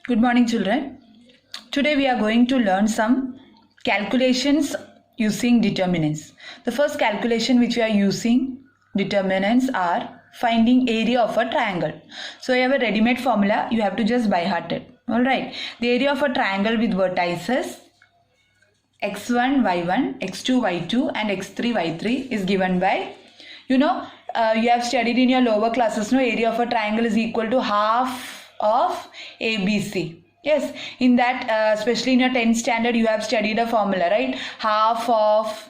Good morning, children. Today we are going to learn some calculations using determinants. The first calculation which we are using determinants are finding area of a triangle. So you have a ready-made formula, you have to just by heart it. Alright, the area of a triangle with vertices x1, y1, x2, y2 and x3, y3 is given by, you have studied in your lower classes, no, area of a triangle is equal to half of ABC. Yes, in that, especially in your 10th standard, you have studied a formula, right? Half of,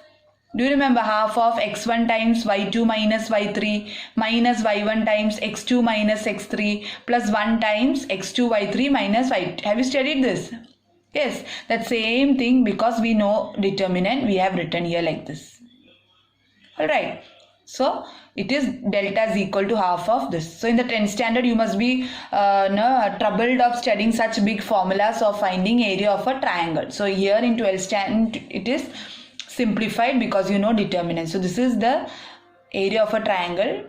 do you remember half of x1 times y2 minus y3 minus y1 times x2 minus x3 plus 1 times x2 y3 minus y2. Have you studied this? Yes, that same thing, because we know determinant, we have written here like this. Alright, so it is delta is equal to half of this. So in the 10th standard, you must be troubled of studying such big formulas of finding area of a triangle. So here in 12th standard, it is simplified because you know determinant. So this is the area of a triangle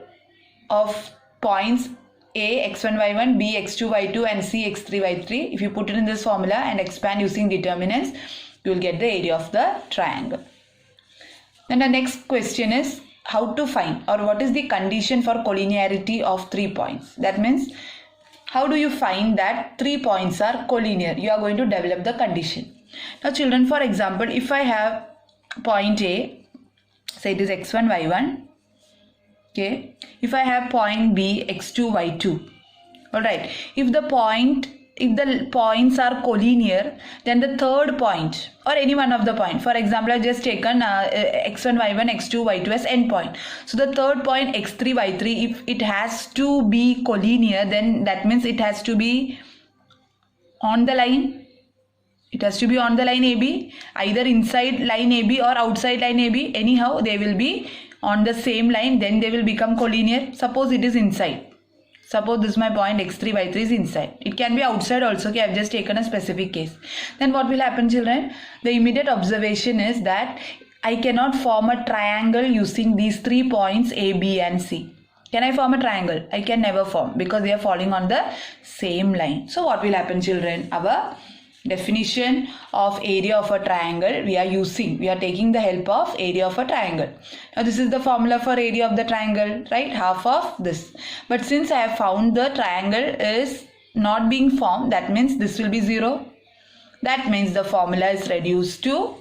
of points A, x1, y1, B, x2, y2 and C, x3, y3. If you put it in this formula and expand using determinants, you will get the area of the triangle. Then the next question is how to find, or what is the condition for collinearity of 3 points. That means how do you find that 3 points are collinear? You are going to develop the condition. Now children, for example, if I have point A, say it is x1, y1. Okay, if I have point B, x2, y2, all right, if the points are collinear, then the third point or any one of the point, for example, I've just taken x1, y1, x2, y2 as endpoint. So the third point x3, y3, if it has to be collinear, then that means it has to be on the line. It has to be on the line AB, either inside line AB or outside line AB. Anyhow, they will be on the same line, then they will become collinear. Suppose it is inside. Suppose this is my point x3, y3 is inside. It can be outside also. Okay, I have just taken a specific case. Then what will happen, children? The immediate observation is that I cannot form a triangle using these 3 points A, B and C. Can I form a triangle? I can never form because they are falling on the same line. So what will happen, children? Our definition of area of a triangle we are taking the help of area of a triangle. Now this is the formula for area of the triangle, right? Half of this. But since I have found the triangle is not being formed, that means this will be 0. That means the formula is reduced to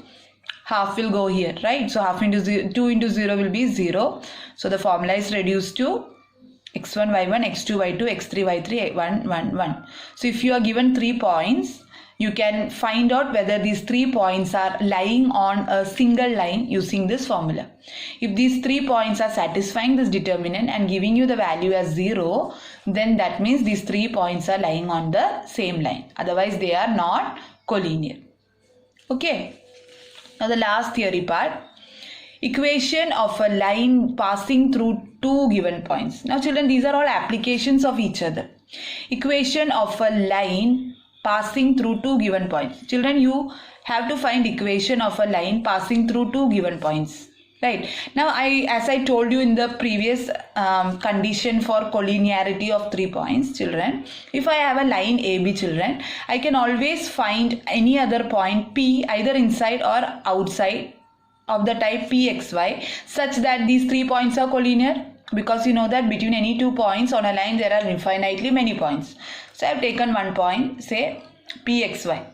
half will go here, right? So half into 0, 2 into 0 will be 0. So the formula is reduced to x1, y1, x2, y2, x3, y3, 1, 1, 1. So if you are given 3 points, you can find out whether these 3 points are lying on a single line using this formula. If these 3 points are satisfying this determinant and giving you the value as 0, then that means these 3 points are lying on the same line. Otherwise, they are not collinear. Okay. Now the last theory part. Equation of a line passing through 2 given points. Now children, these are all applications of each other. Equation of a line passing through 2 given points. Children, you have to find equation of a line passing through 2 given points. Right. Now, as I told you in the previous condition for collinearity of 3 points, children, if I have a line AB, children, I can always find any other point P either inside or outside of the type PXY such that these 3 points are collinear, because you know that between any 2 points on a line there are infinitely many points. So I have taken one point, say PXY.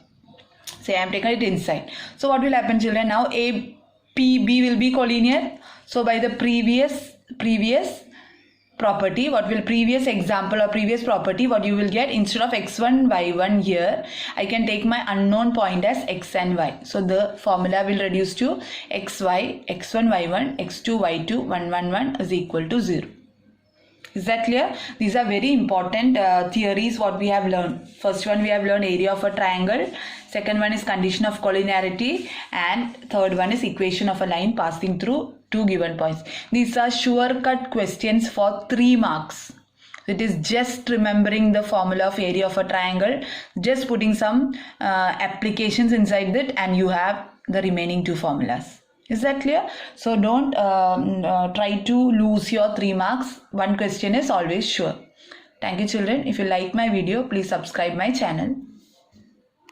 Say I have taken it inside. So what will happen, children? Now A, P, B will be collinear. So by the previous property, previous example or previous property, what you will get, instead of x1, y1 here, I can take my unknown point as x and y. So the formula will reduce to xy, x1, y1, x2, y2, 1, 1, 1 is equal to 0. Is that clear? These are very important theories what we have learned. First one we have learned area of a triangle. Second one is condition of collinearity. And third one is equation of a line passing through 2 given points. These are sure cut questions for 3 marks. It is just remembering the formula of area of a triangle, just putting some applications inside it, and you have the remaining 2 formulas. Is that clear? So don't try to lose your 3 marks. One question is always sure. Thank you, children. If you like my video, please subscribe my channel.